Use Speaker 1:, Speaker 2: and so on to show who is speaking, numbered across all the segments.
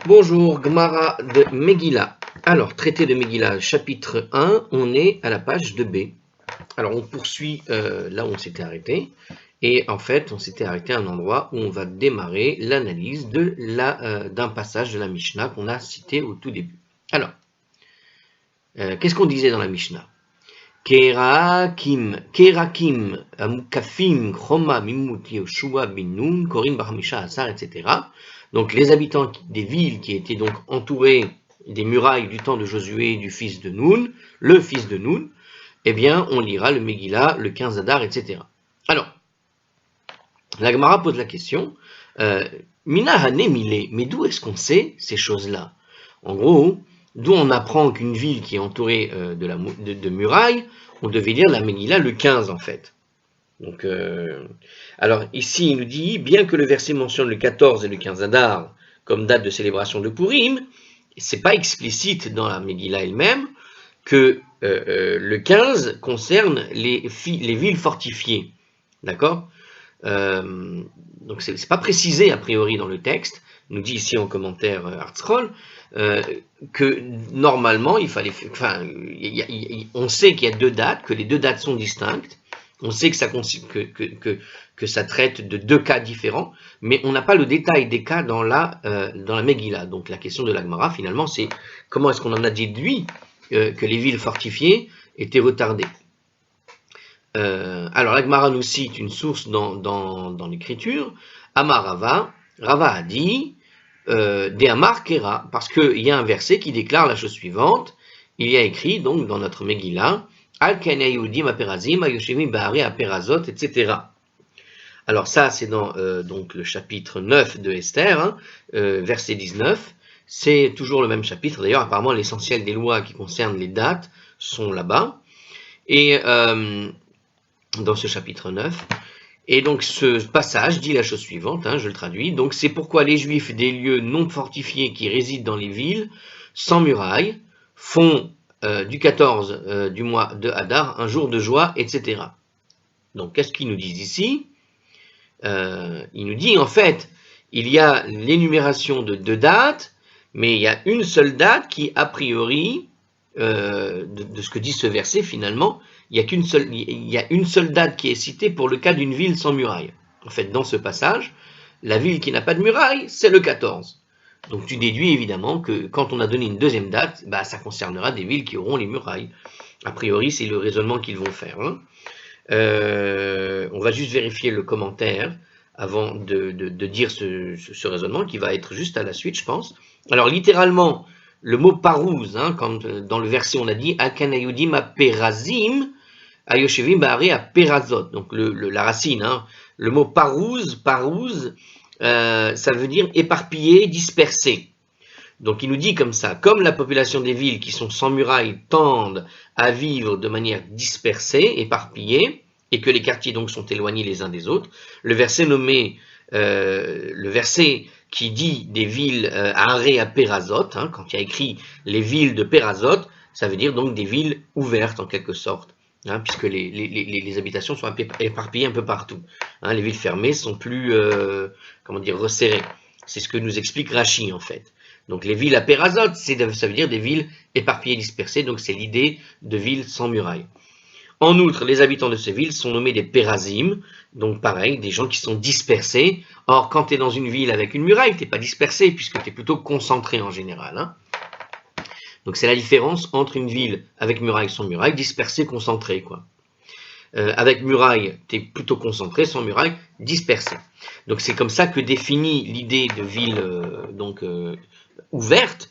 Speaker 1: Bonjour, Gemara de Megillah. Alors, traité de Megillah, chapitre 1, on est à la page 2b. Alors, on poursuit là où on s'était arrêté. Et en fait, on s'était arrêté à un endroit où on va démarrer l'analyse d'un passage de la Mishnah qu'on a cité au tout début. Alors, qu'est-ce qu'on disait dans la Mishnah? Kerakim, Amukafim, Choma, Mimut, Yoshua, Binun, Korin, Bahamisha, Asar, etc. Donc les habitants des villes qui étaient donc entourés des murailles du temps de Josué, du fils de Nun, le fils de Nun, eh bien on lira le Megillah, le 15 Adar, etc. Alors, la Gemara pose la question, Mina Hanemile, mais d'où est-ce qu'on sait ces choses-là? En gros, d'où on apprend qu'une ville qui est entourée de murailles, on devait lire la Megillah le 15 en fait. Donc, alors ici, il nous dit, bien que le verset mentionne le 14 et le 15 Adar comme date de célébration de Purim, c'est pas explicite dans la Megillah elle-même que le 15 concerne les villes fortifiées. D'accord? Donc c'est pas précisé a priori dans le texte, nous dit ici en commentaire Artscroll, que normalement on sait qu'il y a deux dates, que les deux dates sont distinctes, on sait que ça traite de deux cas différents, mais on n'a pas le détail des cas dans la Megillah. Donc la question de la Gemara finalement c'est comment est-ce qu'on en a déduit que les villes fortifiées étaient retardées. Alors la Gemara nous cite une source dans l'écriture, Amar Rava a dit De Amar Kera, parce qu'il y a un verset qui déclare la chose suivante, il y a écrit donc dans notre Megillah, Al Kanei Yehudim Aperazim, Ayoshevim Bahare Aperazot, etc. Alors ça c'est dans donc le chapitre 9 de Esther, verset 19, c'est toujours le même chapitre, d'ailleurs apparemment l'essentiel des lois qui concernent les dates sont là-bas, et dans ce chapitre 9. Et donc ce passage dit la chose suivante, je le traduis. Donc c'est pourquoi les Juifs des lieux non fortifiés qui résident dans les villes, sans murailles, font du 14 du mois de Hadar un jour de joie, etc. Donc qu'est-ce qu'ils nous disent ici? Il nous dit en fait, il y a l'énumération de deux dates, mais il y a une seule date qui a priori, de ce que dit ce verset finalement, il y a une seule date qui est citée pour le cas d'une ville sans muraille. En fait, dans ce passage, la ville qui n'a pas de muraille, c'est le 14. Donc tu déduis évidemment que quand on a donné une deuxième date, ça concernera des villes qui auront les murailles. A priori, c'est le raisonnement qu'ils vont faire. On va juste vérifier le commentaire avant de dire ce raisonnement qui va être juste à la suite, je pense. Alors littéralement, le mot parouz, quand dans le verset on a dit Akanayudim aperazim, Ayoshevim Bahare Aperazot, donc la racine, le mot parouz, ça veut dire éparpillé, dispersé. Donc il nous dit comme ça, comme la population des villes qui sont sans murailles tendent à vivre de manière dispersée, éparpillée, et que les quartiers donc sont éloignés les uns des autres, le verset qui dit des villes à Perazot, quand il y a écrit les villes de Perazot, ça veut dire donc des villes ouvertes en quelque sorte, puisque les habitations sont éparpillées un peu partout. Les villes fermées sont plus, resserrées. C'est ce que nous explique Rashi en fait. Donc les villes à Perazot, ça veut dire des villes éparpillées, dispersées, donc c'est l'idée de villes sans murailles. En outre, les habitants de ces villes sont nommés des Pérazim, donc pareil, des gens qui sont dispersés. Or, quand tu es dans une ville avec une muraille, tu n'es pas dispersé, puisque tu es plutôt concentré en général. Donc c'est la différence entre une ville avec muraille, sans muraille, dispersé, concentré, quoi. Avec muraille, tu es plutôt concentré, sans muraille, dispersé. Donc c'est comme ça que définit l'idée de ville ouverte,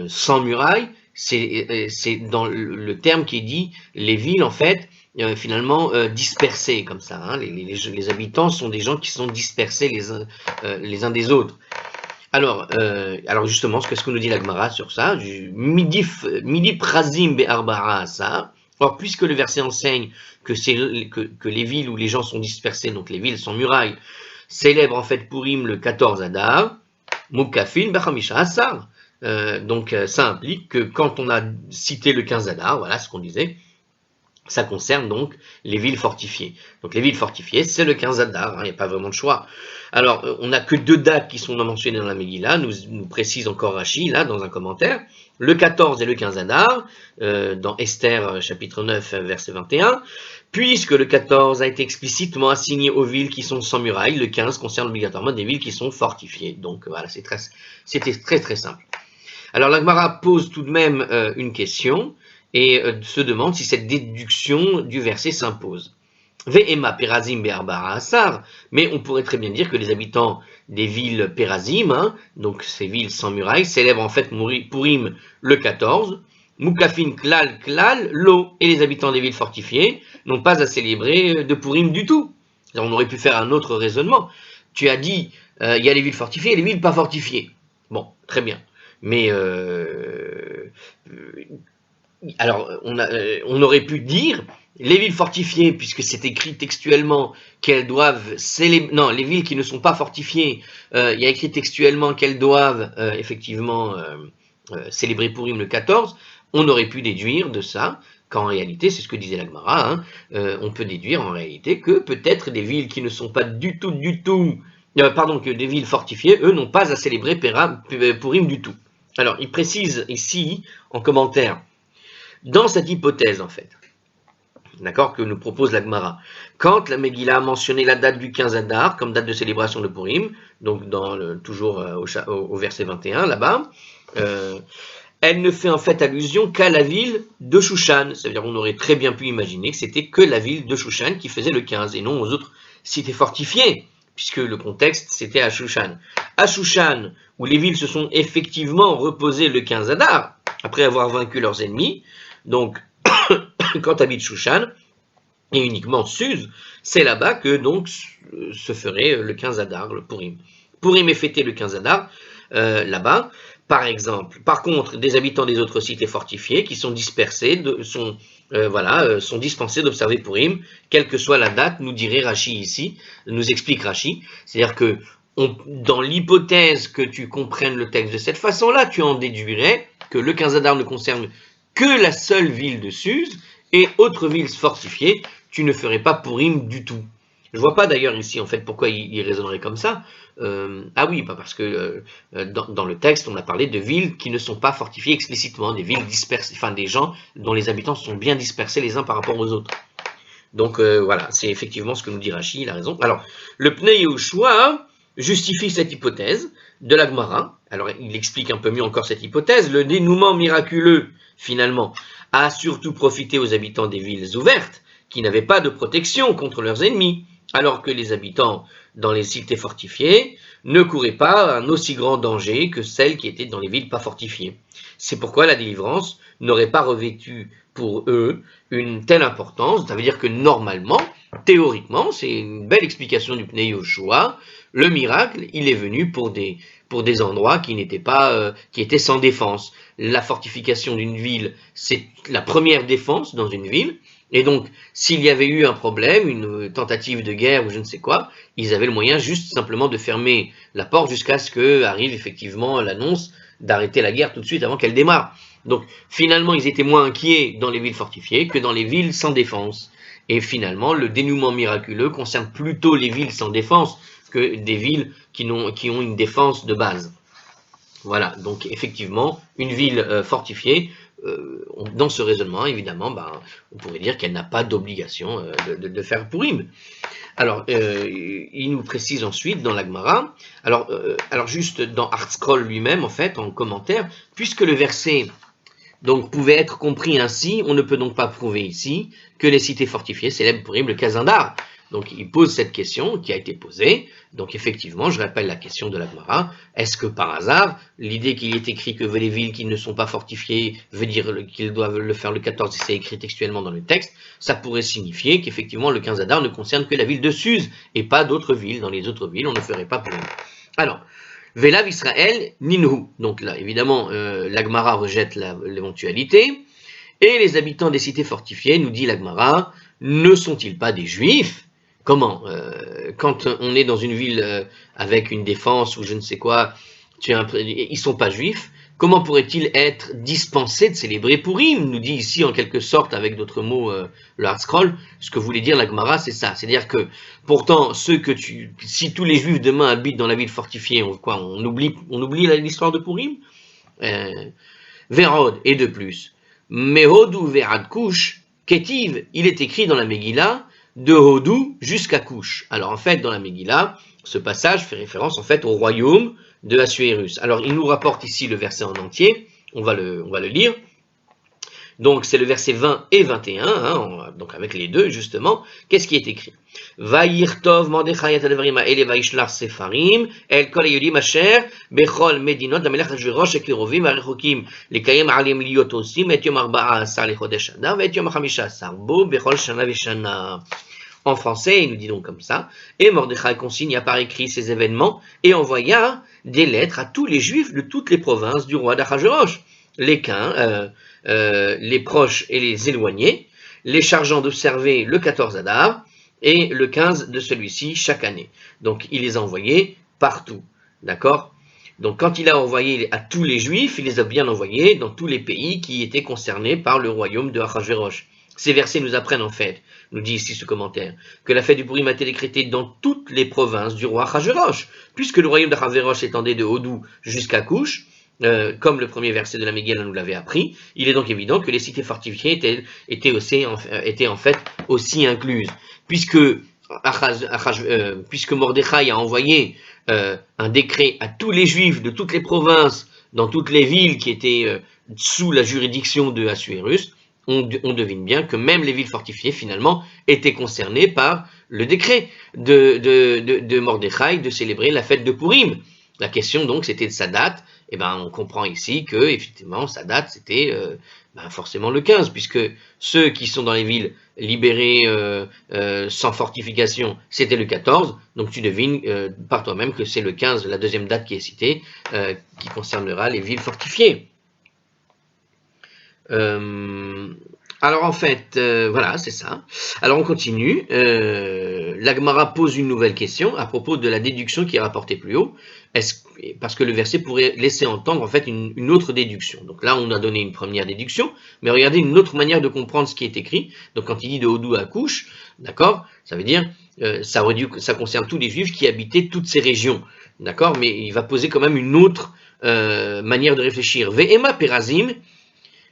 Speaker 1: sans muraille. C'est dans le terme qui est dit, les villes en fait, finalement dispersées comme ça. Les habitants sont des gens qui sont dispersés les uns des autres. Alors justement, qu'est-ce que nous dit la Gemara sur ça? Midi prazim be'arbara asa. Or, puisque le verset enseigne que les villes où les gens sont dispersés, donc les villes sans murailles, célèbrent en fait Purim le 14 Adar, Mukafin b'chamisha asar. Donc ça implique que quand on a cité le 15 Adar, voilà ce qu'on disait, Ça concerne donc les villes fortifiées. Donc les villes fortifiées, c'est le 15 Adar, il n'y a pas vraiment de choix. Alors, on n'a que 2 dates qui sont mentionnées dans la Megillah, nous précise encore Rashi, là, dans un commentaire. Le 14 et le 15 Adar, dans Esther, chapitre 9, verset 21. Puisque le 14 a été explicitement assigné aux villes qui sont sans murailles, le 15 concerne obligatoirement des villes qui sont fortifiées. Donc voilà, c'était très simple. Alors la Gemara pose tout de même une question et se demande si cette déduction du verset s'impose. Ve'ema perazim be'arbara asar, mais on pourrait très bien dire que les habitants des villes perazim, donc ces villes sans murailles, célèbrent en fait Purim le 14, Mukafin klal lo, et les habitants des villes fortifiées n'ont pas à célébrer de Purim du tout. Alors, on aurait pu faire un autre raisonnement. Tu as dit, il y a les villes fortifiées et les villes pas fortifiées. Bon, très bien. Mais alors, on aurait pu dire les villes fortifiées, puisque c'est écrit textuellement qu'elles doivent célébrer. Non, les villes qui ne sont pas fortifiées, il y a écrit textuellement qu'elles doivent effectivement célébrer Purim le 14. On aurait pu déduire de ça qu'en réalité, c'est ce que disait la Gemara, hein, on peut déduire en réalité que peut-être des villes qui ne sont pas du tout, que des villes fortifiées, eux, n'ont pas à célébrer Purim du tout. Alors, il précise ici, en commentaire, dans cette hypothèse, en fait, d'accord, que nous propose la Gemara, quand la Megillah a mentionné la date du 15 Adar comme date de célébration de Purim, donc toujours au verset 21, là-bas, elle ne fait en fait allusion qu'à la ville de Shushan. C'est-à-dire on aurait très bien pu imaginer que c'était que la ville de Shushan qui faisait le 15 et non aux autres cités fortifiées, puisque le contexte c'était à Shushan. À Shushan, où les villes se sont effectivement reposées le 15 Adar, après avoir vaincu leurs ennemis, donc quand habite Shushan, et uniquement Suse, c'est là-bas que donc se ferait le 15 Adar, le Purim. Purim est fêté le 15 Adar, là-bas. Par exemple, par contre, des habitants des autres cités fortifiées qui sont dispersés, sont dispensés d'observer Purim, quelle que soit la date, nous dirait Rashi ici, nous explique Rashi. C'est-à-dire que dans l'hypothèse que tu comprennes le texte de cette façon-là, tu en déduirais que le 15 Adar ne concerne que la seule ville de Suse et autres villes fortifiées, tu ne ferais pas Purim du tout. Je vois pas d'ailleurs ici en fait pourquoi il raisonnerait comme ça. Ah oui, parce que dans le texte on a parlé de villes qui ne sont pas fortifiées explicitement, des villes dispersées, enfin des gens dont les habitants sont bien dispersés les uns par rapport aux autres. Donc voilà, c'est effectivement ce que nous dit Rashi, il a raison. Alors, le Pnei Yehoshua justifie cette hypothèse de la Gemara. Alors il explique un peu mieux encore cette hypothèse. Le dénouement miraculeux, finalement, a surtout profité aux habitants des villes ouvertes, qui n'avaient pas de protection contre leurs ennemis, alors que les habitants dans les cités fortifiées ne couraient pas un aussi grand danger que celles qui étaient dans les villes pas fortifiées. C'est pourquoi la délivrance n'aurait pas revêtu pour eux une telle importance. Ça veut dire que normalement, théoriquement, c'est une belle explication du Pnei Yehoshua, le miracle, il est venu pour des endroits qui étaient sans défense. La fortification d'une ville, c'est la première défense dans une ville. Et donc, s'il y avait eu un problème, une tentative de guerre ou je ne sais quoi, ils avaient le moyen juste simplement de fermer la porte jusqu'à ce que arrive effectivement l'annonce d'arrêter la guerre tout de suite avant qu'elle démarre. Donc, finalement, ils étaient moins inquiets dans les villes fortifiées que dans les villes sans défense. Et finalement, le dénouement miraculeux concerne plutôt les villes sans défense que des villes qui ont une défense de base. Voilà, donc effectivement, une ville fortifiée, dans ce raisonnement, évidemment, on pourrait dire qu'elle n'a pas d'obligation de faire Purim. Alors, il nous précise ensuite dans la Gemara, alors juste dans ArtScroll lui-même, en fait, en commentaire, puisque le verset donc pouvait être compris ainsi, on ne peut donc pas prouver ici que les cités fortifiées célèbrent Purim le 15 Adar. Donc il pose cette question qui a été posée. Donc effectivement, je rappelle la question de la Gemara. Est-ce que par hasard, l'idée qu'il est écrit que les villes qui ne sont pas fortifiées veut dire qu'ils doivent le faire le 14 et c'est écrit textuellement dans le texte, ça pourrait signifier qu'effectivement le 15 Adar ne concerne que la ville de Suse et pas d'autres villes. Dans les autres villes, on ne ferait pas Purim. Alors, Velav Israël Ninhu. Donc là, évidemment, la Gemara rejette l'éventualité. Et les habitants des cités fortifiées, nous dit la Gemara, ne sont-ils pas des juifs? Comment quand on est dans une ville avec une défense ou je ne sais quoi, ils sont pas juifs, comment pourrait-il être dispensé de célébrer Purim? Nous dit ici en quelque sorte, avec d'autres mots, le Hard Scroll, ce que voulait dire la Gemara, c'est ça. C'est-à-dire que, pourtant, si tous les Juifs demain habitent dans la ville fortifiée, on oublie l'histoire de Purim? Verod, et de plus. Mehodou verad Kush, Ketiv, il est écrit dans la Megillah, de Hodou jusqu'à Kush. Alors en fait, dans la Megillah, ce passage fait référence en fait au royaume de Assuérus. Alors il nous rapporte ici le verset en entier, on va le lire. Donc c'est le verset 20 et 21, donc avec les deux justement. Qu'est-ce qui est écrit? Vayirtov Mordechai et Advarim haele vaishlar sefarim el kol hayodim asher bechol medinot damelech Achashverosh eklerovim varechokim lekayem alim liot osim et yom 14 lechodesh Adar et yom 15 bo bechol shana veshana. En français, il nous dit donc comme ça, et Mordechai consigna par écrit ces événements et envoya des lettres à tous les Juifs de toutes les provinces du roi d'Achashverosh, les proches et les éloignés, les chargeant d'observer le 14 Adar et le 15 de celui-ci chaque année. Donc il les a envoyés partout, d'accord? Donc quand il a envoyé à tous les Juifs, il les a bien envoyés dans tous les pays qui étaient concernés par le royaume de Achashverosh. Ces versets nous apprennent en fait, nous dit ici ce commentaire, que la fête du Purim a été décrétée dans toutes les provinces du roi Achashverosh, puisque le royaume d'Achashverosh s'étendait de Hodou jusqu'à Kush, comme le premier verset de la Megillah nous l'avait appris. Il est donc évident que les cités fortifiées étaient en fait aussi incluses, puisque Mordechai a envoyé un décret à tous les Juifs de toutes les provinces, dans toutes les villes qui étaient sous la juridiction de Assuérus. On devine bien que même les villes fortifiées, finalement, étaient concernées par le décret de Mordechai de célébrer la fête de Purim. La question, donc, c'était de sa date. Et on comprend ici que, effectivement, sa date, c'était forcément le 15, puisque ceux qui sont dans les villes libérées sans fortification, c'était le 14. Donc, tu devines par toi-même que c'est le 15, la deuxième date qui est citée, qui concernera les villes fortifiées. Alors en fait, voilà, c'est ça. Alors on continue. La Gemara pose une nouvelle question à propos de la déduction qui est rapportée plus haut. Parce que le verset pourrait laisser entendre en fait une autre déduction. Donc là, on a donné une première déduction, mais regardez une autre manière de comprendre ce qui est écrit. Donc quand il dit de Hodou à Kush, d'accord, ça veut dire ça concerne tous les Juifs qui habitaient toutes ces régions, d'accord. Mais il va poser quand même une autre manière de réfléchir. Ve'ema perazim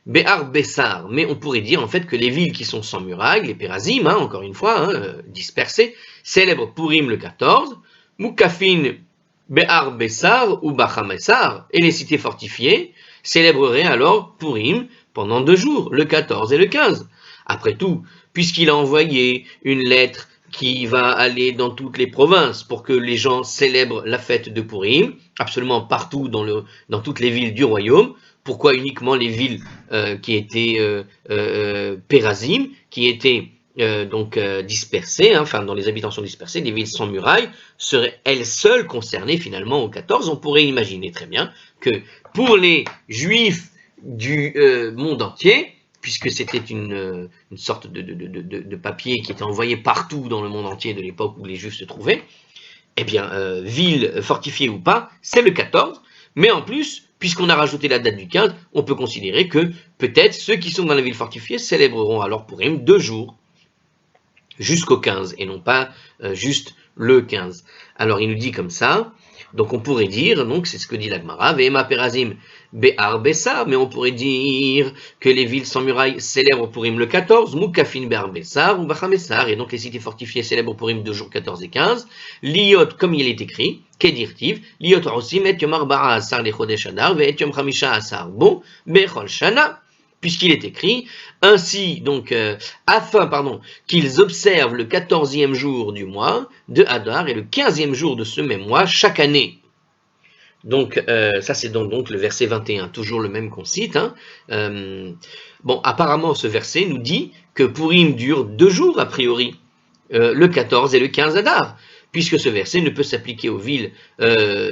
Speaker 1: Béar Bessar, mais on pourrait dire en fait que les villes qui sont sans murailles, les Pérazim, encore une fois, dispersées, célèbrent Purim le 14, Moukafin Béar Bessar ou Bachamessar, et les cités fortifiées célébreraient alors Purim pendant 2 jours, le 14 et le 15. Après tout, puisqu'il a envoyé une lettre qui va aller dans toutes les provinces pour que les gens célèbrent la fête de Purim, absolument partout dans toutes les villes du royaume. Pourquoi uniquement les villes qui étaient Pérazim, qui étaient dispersées, dont les habitants sont dispersés, les villes sans murailles, seraient elles seules concernées finalement au 14. On pourrait imaginer très bien que pour les Juifs du monde entier, puisque c'était une sorte de papier qui était envoyé partout dans le monde entier de l'époque où les Juifs se trouvaient, eh bien, ville fortifiée ou pas, c'est le 14, mais en plus, puisqu'on a rajouté la date du 15, on peut considérer que peut-être ceux qui sont dans la ville fortifiée célébreront alors Purim 2 jours, jusqu'au 15, et non pas juste le 15. Alors il nous dit comme ça, donc on pourrait dire, donc c'est ce que dit la Gemara, Ve'ema Perazim Be'ar Bessar, mais on pourrait dire que les villes sans murailles célèbrent Purim le 14, Moukafin Be'ar Bessar ou Bachamessar, et donc les cités fortifiées célèbrent Purim 2 jours 14 et 15, Liot, comme il est écrit, Kedirtiv, Liot Rosim et Yom 14 lechodesh Adar, Ve'et Yom 15 bo Bechol Shana, puisqu'il est écrit, ainsi donc, qu'ils observent le 14e jour du mois de Hadar et le 15e jour de ce même mois chaque année. Donc, ça c'est donc le verset 21, toujours le même qu'on cite. Apparemment ce verset nous dit que Purim dure 2 jours a priori, le 14 et le 15 Hadar. Puisque ce verset ne peut s'appliquer aux villes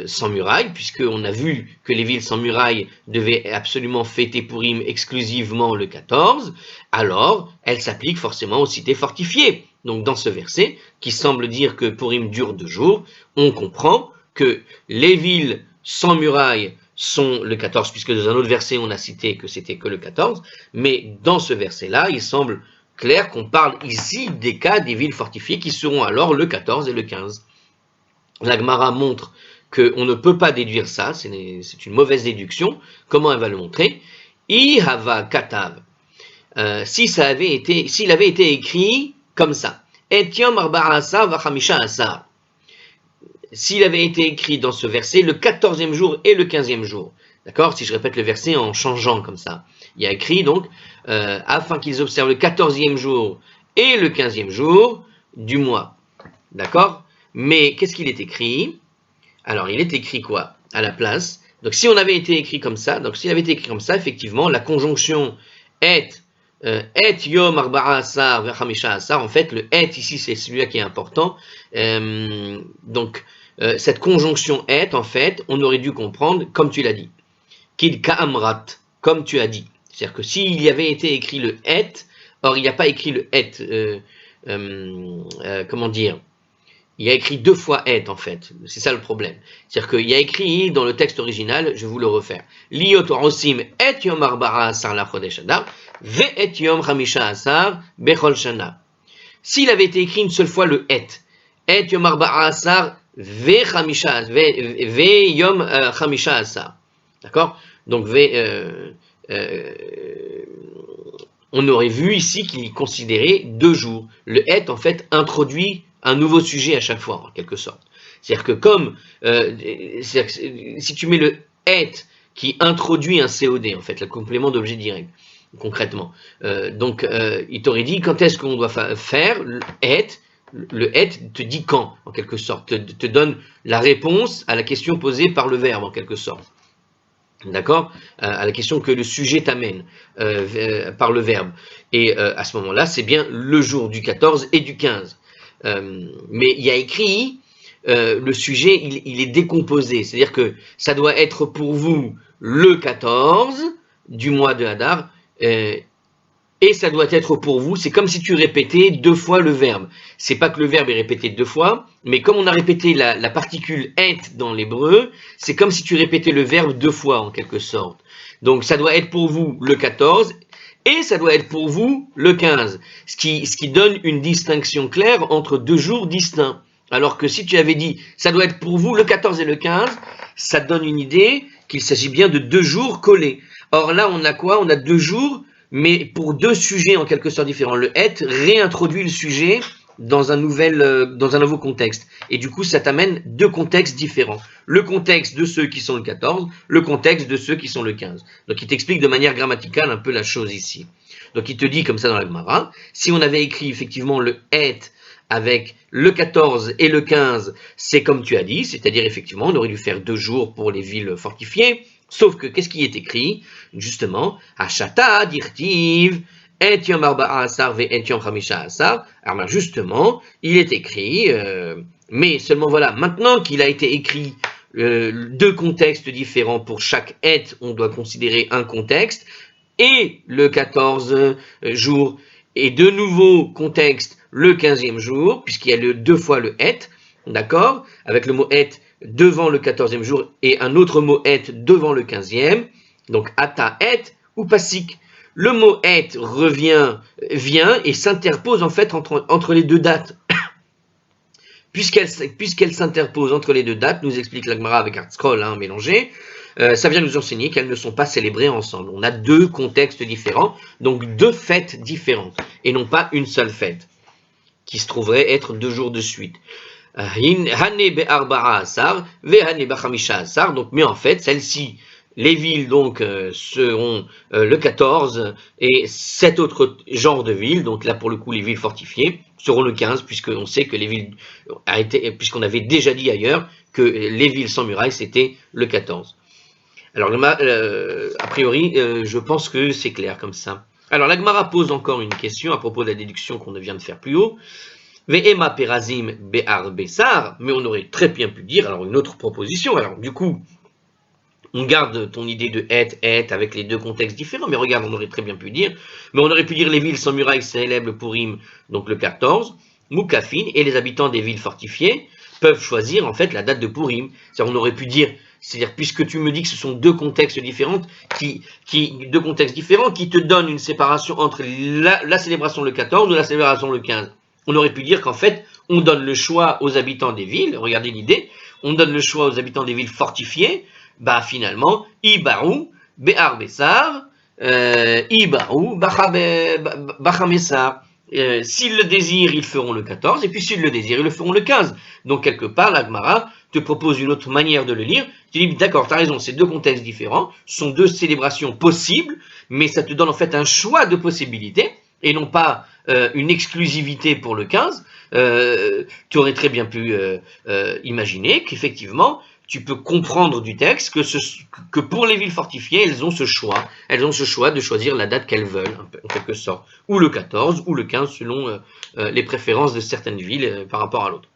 Speaker 1: sans murailles, puisqu'on a vu que les villes sans murailles devaient absolument fêter Purim exclusivement le 14, alors elle s'applique forcément aux cités fortifiées. Donc dans ce verset, qui semble dire que Purim dure 2 jours, on comprend que les villes sans murailles sont le 14, puisque dans un autre verset, on a cité que c'était que le 14, mais dans ce verset-là, il semble clair qu'on parle ici des cas des villes fortifiées qui seront alors le 14 et le 15. La Gemara montre qu'on ne peut pas déduire ça, c'est une mauvaise déduction. Comment elle va le montrer? Ihava katav. S'il avait été écrit comme ça, Et yom arba'a asar vachamisha asar. S'il avait été écrit dans ce verset le 14e jour et le 15e jour. D'accord? Si je répète le verset en changeant comme ça. Il y a écrit donc, afin qu'ils observent le 14e jour et le 15e jour du mois. D'accord? Mais qu'est-ce qu'il est écrit? Alors, il est écrit quoi? À la place. Donc, si on avait été écrit comme ça, effectivement, la conjonction et yom arba'a asar vechamisha asar, en fait, le et ici, c'est celui-là qui est important. Cette conjonction et, en fait, on aurait dû comprendre, comme tu l'as dit, kid ka'amrat, comme tu as dit. C'est-à-dire que s'il y avait été écrit le et, or il n'y a pas écrit le et, comment dire? Il y a écrit deux fois et en fait, c'est ça le problème. C'est-à-dire qu'il y a écrit dans le texte original, je vais vous le refaire. Liot osim et yom arba'a asar la chodesh adar, ve et yom chamisha asar bechol shana. S'il avait été écrit une seule fois le et yom arba'a asar ve yom chamisha asar. D'accord? Donc on aurait vu ici qu'il considérait 2 jours. Le et en fait introduit un nouveau sujet à chaque fois, en quelque sorte. C'est-à-dire que si tu mets le et qui introduit un COD, en fait, le complément d'objet direct, concrètement. Il t'aurait dit quand est-ce qu'on doit faire le et te dit quand, en quelque sorte, te donne la réponse à la question posée par le verbe, en quelque sorte. D'accord? À la question que le sujet t'amène par le verbe. Et à ce moment-là, c'est bien le jour du 14 et du 15. Mais il y a écrit, le sujet, il est décomposé. C'est-à-dire que ça doit être pour vous le 14 du mois de Hadar, et ça doit être pour vous, c'est comme si tu répétais 2 fois le verbe. C'est pas que le verbe est répété 2 fois, mais comme on a répété la particule et dans l'hébreu, c'est comme si tu répétais le verbe 2 fois en quelque sorte. Donc ça doit être pour vous le 14 et ça doit être pour vous le 15, ce qui donne une distinction claire entre 2 jours distincts. Alors que si tu avais dit ça doit être pour vous le 14 et le 15, ça donne une idée qu'il s'agit bien de 2 jours collés. Or là on a quoi? On a 2 jours mais pour 2 sujets en quelque sorte différents. Le et réintroduit le sujet dans un nouveau contexte. Et du coup, ça t'amène 2 contextes différents. Le contexte de ceux qui sont le 14, le contexte de ceux qui sont le 15. Donc, il t'explique de manière grammaticale un peu la chose ici. Donc, il te dit comme ça dans la Gemara, si on avait écrit effectivement le et avec le 14 et le 15, c'est comme tu as dit, c'est-à-dire effectivement, on aurait dû faire 2 jours pour les villes fortifiées. Sauf que, qu'est-ce qui est écrit? Justement, Hachata dirtiv, et yom arba'a asar ve et yom chamisha asar. Alors justement, il est écrit, mais seulement voilà, maintenant qu'il a été écrit 2 contextes différents pour chaque et, on doit considérer un contexte, et le 14 jour, et de nouveau contexte le 15e jour, puisqu'il y a 2 fois le et, d'accord? Avec le mot et devant le 14e jour et un autre mot et devant le 15e, donc ata et ou pasik. Le mot et vient et s'interpose en fait entre les 2 dates. Puisqu'elle s'interpose entre les 2 dates, nous explique la Gemara avec Artscroll mélangé, ça vient nous enseigner qu'elles ne sont pas célébrées ensemble. On a 2 contextes différents, donc 2 fêtes différentes, et non pas une seule fête, qui se trouverait être 2 jours de suite. Donc, mais en fait, celle-ci, les villes donc seront le 14 et 7 autres genres de villes, donc là pour le coup les villes fortifiées, seront le 15, puisqu'on sait que les villes puisqu'on avait déjà dit ailleurs que les villes sans murailles c'était le 14. Alors a priori, je pense que c'est clair comme ça. Alors la Gemara pose encore une question à propos de la déduction qu'on vient de faire plus haut. Ve'ema perazim be'ar besar, mais on aurait très bien pu dire, alors une autre proposition, alors du coup, on garde ton idée de et avec les 2 contextes différents, mais regarde, on aurait très bien pu dire, mais on aurait pu dire les villes sans murailles célèbrent le Purim, donc le 14, Moukafin, et les habitants des villes fortifiées peuvent choisir en fait la date de Purim. C'est-à-dire on aurait pu dire, C'est-à-dire, puisque tu me dis que ce sont deux contextes différents qui te donnent une séparation entre la célébration le 14 ou la célébration le 15. On aurait pu dire qu'en fait, on donne le choix aux habitants des villes, regardez l'idée, on donne le choix aux habitants des villes fortifiées, bah finalement, Ibarou, Behar Bessar, Ibarou, Bachamessar. S'ils le désirent, ils feront le 14, et puis s'ils le désirent, ils le feront le 15. Donc quelque part, la Gemara te propose une autre manière de le lire. Tu dis, d'accord, tu as raison, c'est deux contextes différents, sont deux célébrations possibles, mais ça te donne en fait un choix de possibilités, et non pas une exclusivité pour le 15. Tu aurais très bien pu imaginer qu'effectivement, tu peux comprendre du texte que pour les villes fortifiées, elles ont ce choix de choisir la date qu'elles veulent, en quelque sorte, ou le 14 ou le 15 selon les préférences de certaines villes par rapport à l'autre.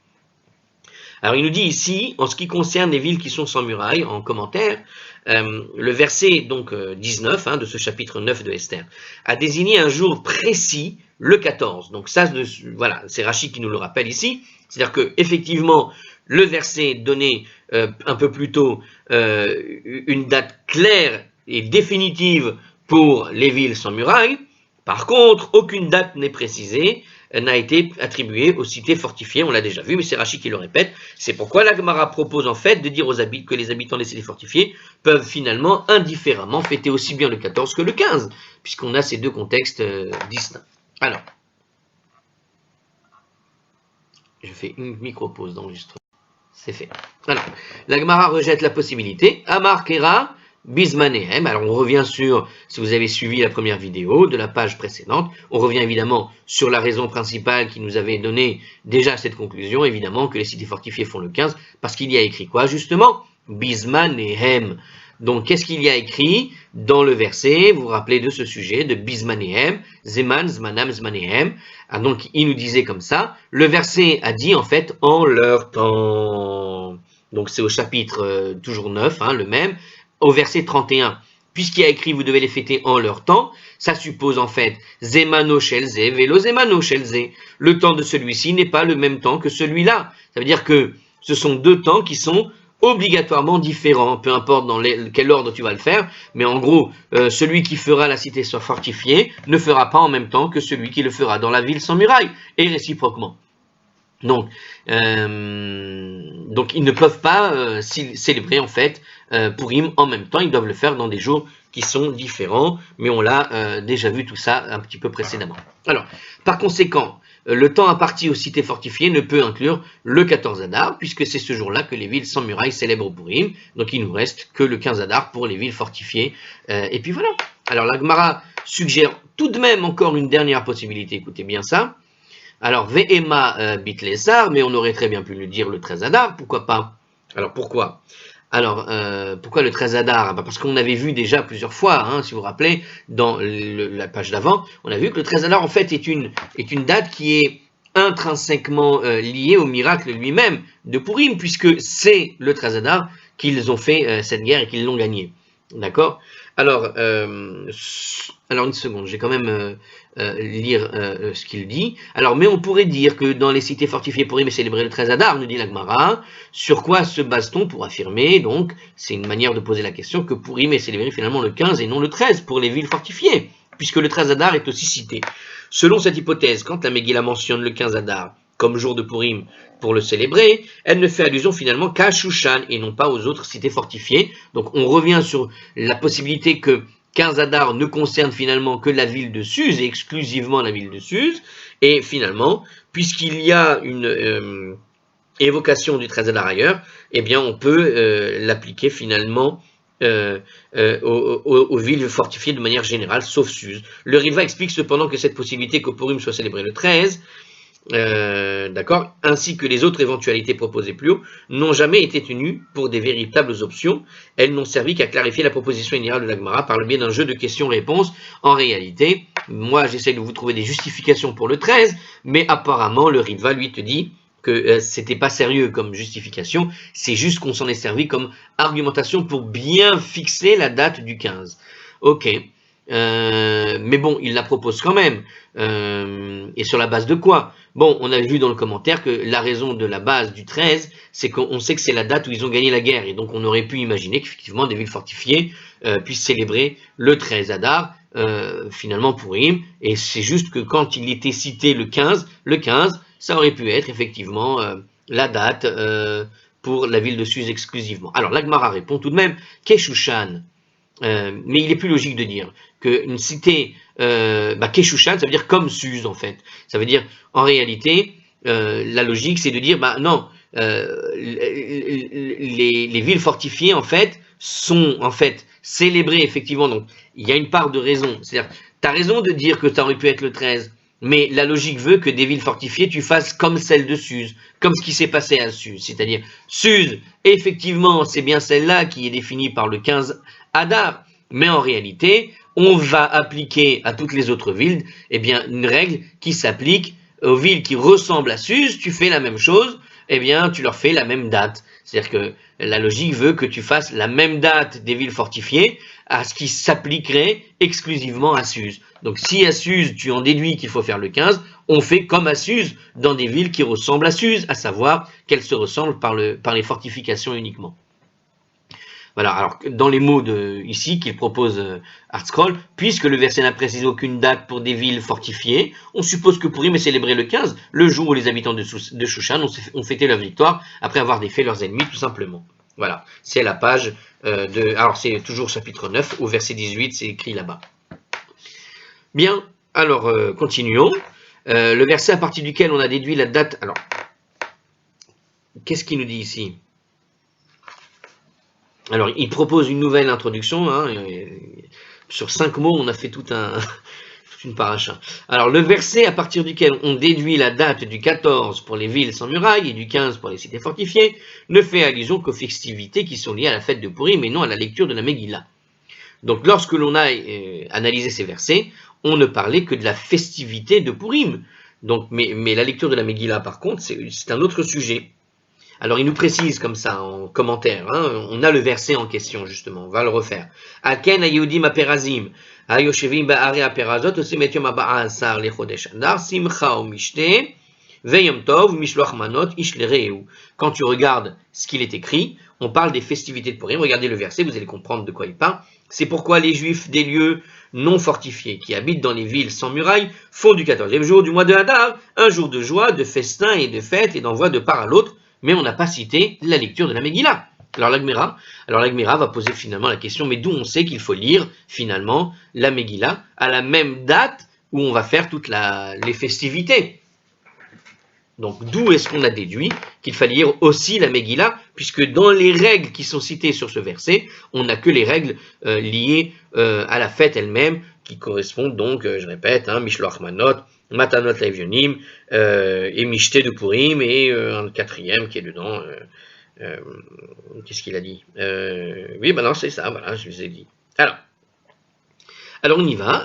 Speaker 1: Alors il nous dit ici, en ce qui concerne les villes qui sont sans murailles, en commentaire, le verset donc 19 de ce chapitre 9 de Esther a désigné un jour précis, le 14. Donc ça, voilà, c'est Rachi qui nous le rappelle ici. C'est-à-dire que effectivement, le verset donnait un peu plus tôt une date claire et définitive pour les villes sans murailles. Par contre, aucune date n'est précisée, n'a été attribuée aux cités fortifiées, on l'a déjà vu, mais c'est Rachi qui le répète. C'est pourquoi la Gemara propose en fait de dire que les habitants des cités fortifiées peuvent finalement indifféremment fêter aussi bien le 14 que le 15, puisqu'on a ces deux contextes distincts. Alors, je fais une micro-pause d'enregistrement. C'est fait. Alors, la Gemara rejette la possibilité. Amar Kera Bismanehem. Alors, on revient sur, si vous avez suivi la première vidéo de la page précédente, on revient évidemment sur la raison principale qui nous avait donné déjà cette conclusion, évidemment, que les cités fortifiées font le 15, parce qu'il y a écrit quoi, justement? Bismanehem. Donc, qu'est-ce qu'il y a écrit dans le verset? Vous vous rappelez de ce sujet, de Bismanehem, Zeman, Zmanam, Zmanehem. Ah, donc, il nous disait comme ça. Le verset a dit, en fait, en leur temps. Donc, c'est au chapitre toujours 9, le même, au verset 31. Puisqu'il y a écrit, vous devez les fêter en leur temps, ça suppose en fait, Zemano Shelze, Velo Zemano Shelze. Le temps de celui-ci n'est pas le même temps que celui-là. Ça veut dire que ce sont deux temps qui sont obligatoirement différent, peu importe dans quel ordre tu vas le faire, mais en gros, celui qui fera la cité fortifiée ne fera pas en même temps que celui qui le fera dans la ville sans muraille, et réciproquement. Donc ils ne peuvent pas célébrer en fait Purim en même temps, ils doivent le faire dans des jours qui sont différents, mais on l'a déjà vu tout ça un petit peu précédemment. Alors, par conséquent, le temps imparti aux cités fortifiées ne peut inclure le 14 Adar, puisque c'est ce jour-là que les villes sans murailles célèbrent Purim, donc il nous reste que le 15 Adar pour les villes fortifiées, et puis voilà. Alors la Gemara suggère tout de même encore une dernière possibilité, écoutez bien ça. Alors, Ve'ema bitlesar, mais on aurait très bien pu le dire le 13 Adar, pourquoi pas? Alors pourquoi? Alors, pourquoi le 13 Adar? Parce qu'on avait vu déjà plusieurs fois, si vous vous rappelez, dans la page d'avant, on a vu que le 13 Adar, en fait, est une date qui est intrinsèquement liée au miracle lui-même de Purim, puisque c'est le 13 Adar qu'ils ont fait cette guerre et qu'ils l'ont gagnée. D'accord? Alors une seconde, je vais quand même lire ce qu'il dit. Alors, mais on pourrait dire que dans les cités fortifiées Purim est célébré le 13 Adar, nous dit la Gemara. Sur quoi se base-t-on pour affirmer, donc, c'est une manière de poser la question, que Purim est célébré finalement le 15 et non le 13 pour les villes fortifiées, puisque le 13 Adar est aussi cité. Selon cette hypothèse, quand la Megillah mentionne le 15 Adar comme jour de Purim pour le célébrer, elle ne fait allusion finalement qu'à Shushan et non pas aux autres cités fortifiées. Donc on revient sur la possibilité que 15 Adar ne concerne finalement que la ville de Suse et exclusivement la ville de Suse. Et finalement, puisqu'il y a une évocation du 13 Adar ailleurs, eh bien on peut l'appliquer finalement aux villes fortifiées de manière générale, sauf Suse. Le Ritva explique cependant que cette possibilité que Purim soit célébré le 13, d'accord, ainsi que les autres éventualités proposées plus haut, n'ont jamais été tenues pour des véritables options. Elles n'ont servi qu'à clarifier la proposition initiale de la Gemara par le biais d'un jeu de questions-réponses. En réalité, moi j'essaie de vous trouver des justifications pour le 13, mais apparemment le Ritva lui te dit que c'était pas sérieux comme justification, c'est juste qu'on s'en est servi comme argumentation pour bien fixer la date du 15. Ok. mais bon, il la propose quand même. Et sur la base de quoi? Bon, on a vu dans le commentaire que la raison de la base du 13, c'est qu'on sait que c'est la date où ils ont gagné la guerre. Et donc on aurait pu imaginer qu'effectivement des villes fortifiées puissent célébrer le 13 Adar, finalement Pourim. Et c'est juste que quand il était cité le 15, ça aurait pu être effectivement la date pour la ville de Suse exclusivement. Alors la Gemara répond tout de même, Keshushan. Mais il est plus logique de dire qu'une cité, Keshushan, ça veut dire comme Suse en fait. Ça veut dire, en réalité, la logique c'est de dire, non, les villes fortifiées en fait sont en fait célébrées effectivement. Donc il y a une part de raison. C'est-à-dire, tu as raison de dire que ça aurait pu être le 13, mais la logique veut que des villes fortifiées, tu fasses comme celle de Suse, comme ce qui s'est passé à Suse. C'est-à-dire, Suse, effectivement, c'est bien celle-là qui est définie par le 15 Adar, mais en réalité, on va appliquer à toutes les autres villes, une règle qui s'applique aux villes qui ressemblent à Suse. Tu fais la même chose, tu leur fais la même date. C'est-à-dire que la logique veut que tu fasses la même date des villes fortifiées à ce qui s'appliquerait exclusivement à Suse. Donc si à Suse, tu en déduis qu'il faut faire le 15, on fait comme à Suse dans des villes qui ressemblent à Suse, à savoir qu'elles se ressemblent par les fortifications uniquement. Voilà, alors dans les mots ici qu'il propose ArtScroll, puisque le verset n'a précisé aucune date pour des villes fortifiées, on suppose que Pourim est célébré le 15, le jour où les habitants de Shushan ont fêté leur victoire après avoir défait leurs ennemis, tout simplement. Voilà, c'est la page alors c'est toujours chapitre 9, au verset 18, c'est écrit là-bas. Bien, alors continuons. Le verset à partir duquel on a déduit la date, alors, qu'est-ce qu'il nous dit ici ? Alors, il propose une nouvelle introduction, sur 5 mots, on a fait toute une paracha. Alors, le verset à partir duquel on déduit la date du 14 pour les villes sans murailles et du 15 pour les cités fortifiées, ne fait allusion qu'aux festivités qui sont liées à la fête de Pourim, mais non à la lecture de la Megillah. Donc, lorsque l'on a analysé ces versets, on ne parlait que de la festivité de Pourim. Donc, mais la lecture de la Megillah, par contre, c'est un autre sujet. Alors, il nous précise comme ça en commentaire, on a le verset en question justement, on va le refaire. Aken ayudim aperazim, ayoshevim ba'are aperazot, osim yom ba'asar lechodesh adar, simcha o mishte, veyom tov, mishloach manot, ish lereu. Quand tu regardes ce qu'il est écrit, on parle des festivités de Pourim. Regardez le verset, vous allez comprendre de quoi il parle. C'est pourquoi les Juifs des lieux non fortifiés qui habitent dans les villes sans murailles font du 14e jour du mois de Hadar un jour de joie, de festin et de fête et d'envoi de part à l'autre. Mais on n'a pas cité la lecture de la Megillah. Alors la Gemara va poser finalement la question, mais d'où on sait qu'il faut lire finalement la Megillah à la même date où on va faire toutes les festivités. Donc d'où est-ce qu'on a déduit qu'il fallait lire aussi la Megillah, puisque dans les règles qui sont citées sur ce verset, on n'a que les règles liées à la fête elle-même, qui correspondent donc, je répète, Mishloach Manot, Matanot Levionim, et Mishte de Pourim, et un quatrième qui est dedans. Qu'est-ce qu'il a dit oui, non, c'est ça, voilà, je vous ai dit. Alors on y va.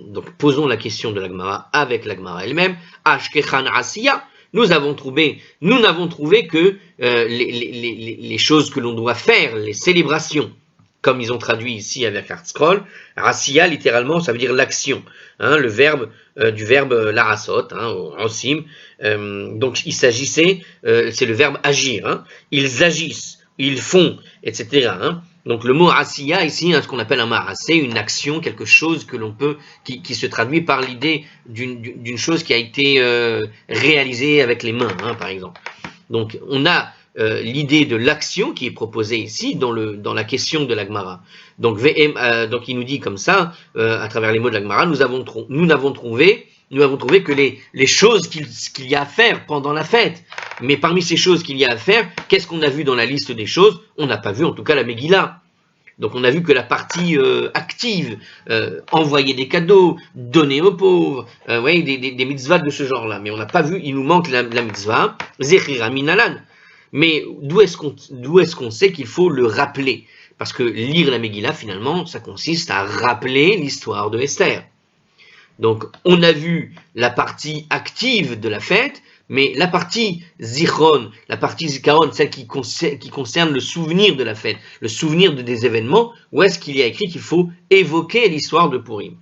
Speaker 1: Donc posons la question de la Gemara avec la Gemara elle-même. Ashkechan Asiya. Nous n'avons trouvé que les choses que l'on doit faire, les célébrations, comme ils ont traduit ici avec ArtScroll. Asiya, littéralement, ça veut dire l'action. Le verbe du verbe larasot, osim. Donc il s'agissait, c'est le verbe agir. Ils agissent, ils font, etc. Donc le mot asiya ici, ce qu'on appelle un ma'asé, une action, quelque chose que l'on peut, qui se traduit par l'idée d'une chose qui a été réalisée avec les mains, par exemple. Donc on a l'idée de l'action qui est proposée ici dans la question de la Gemara. Donc il nous dit comme ça, à travers les mots de la Gemara, nous avons trouvé que les choses qu'il y a à faire pendant la fête. Mais parmi ces choses qu'il y a à faire, qu'est-ce qu'on a vu dans la liste des choses? On n'a pas vu en tout cas la Megillah. Donc on a vu que la partie active, envoyer des cadeaux, donner aux pauvres, des mitzvahs de ce genre-là. Mais on n'a pas vu, il nous manque la mitzvah, Zechira Minalan. Mais d'où est-ce qu'on sait qu'il faut le rappeler? Parce que lire la Megillah, finalement, ça consiste à rappeler l'histoire de Esther. Donc, on a vu la partie active de la fête, Mais la partie zichron, la partie zikaron, celle qui concerne le souvenir de la fête, le souvenir des événements, où est-ce qu'il y a écrit qu'il faut évoquer l'histoire de Purim.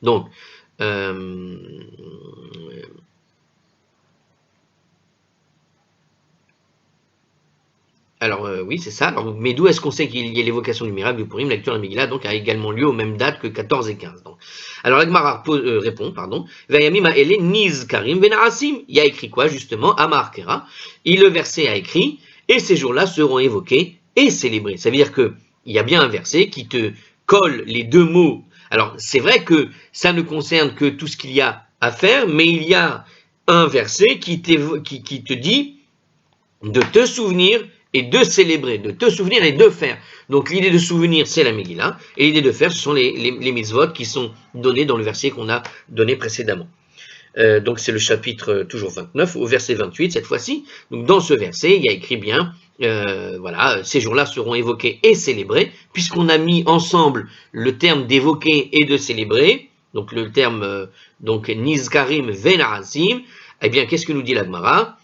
Speaker 1: Donc, oui, c'est ça. Alors, mais d'où est-ce qu'on sait qu'il y a l'évocation du miracle de Purim? La lecture de la Megillah donc, a également lieu aux mêmes dates que 14 et 15. Donc. Alors, la Gemara répond, Vayamim ele nizkarim venaasim. Il y a écrit quoi, justement? Amar Kera. Et le verset a écrit, et ces jours-là seront évoqués et célébrés. Ça veut dire qu'il y a bien un verset qui te colle les deux mots. Alors, c'est vrai que ça ne concerne que tout ce qu'il y a à faire, mais il y a un verset qui te dit de te souvenir et de célébrer, de te souvenir et de faire. Donc l'idée de souvenir, c'est la Megillah, et l'idée de faire, ce sont les mitzvot qui sont donnés dans le verset qu'on a donné précédemment. Donc c'est le chapitre toujours 29, au verset 28 cette fois-ci. Donc dans ce verset, il y a écrit bien, ces jours-là seront évoqués et célébrés, puisqu'on a mis ensemble le terme d'évoquer et de célébrer, donc le terme nizkarim venaasim. Eh bien, qu'est-ce que nous dit la Gemara?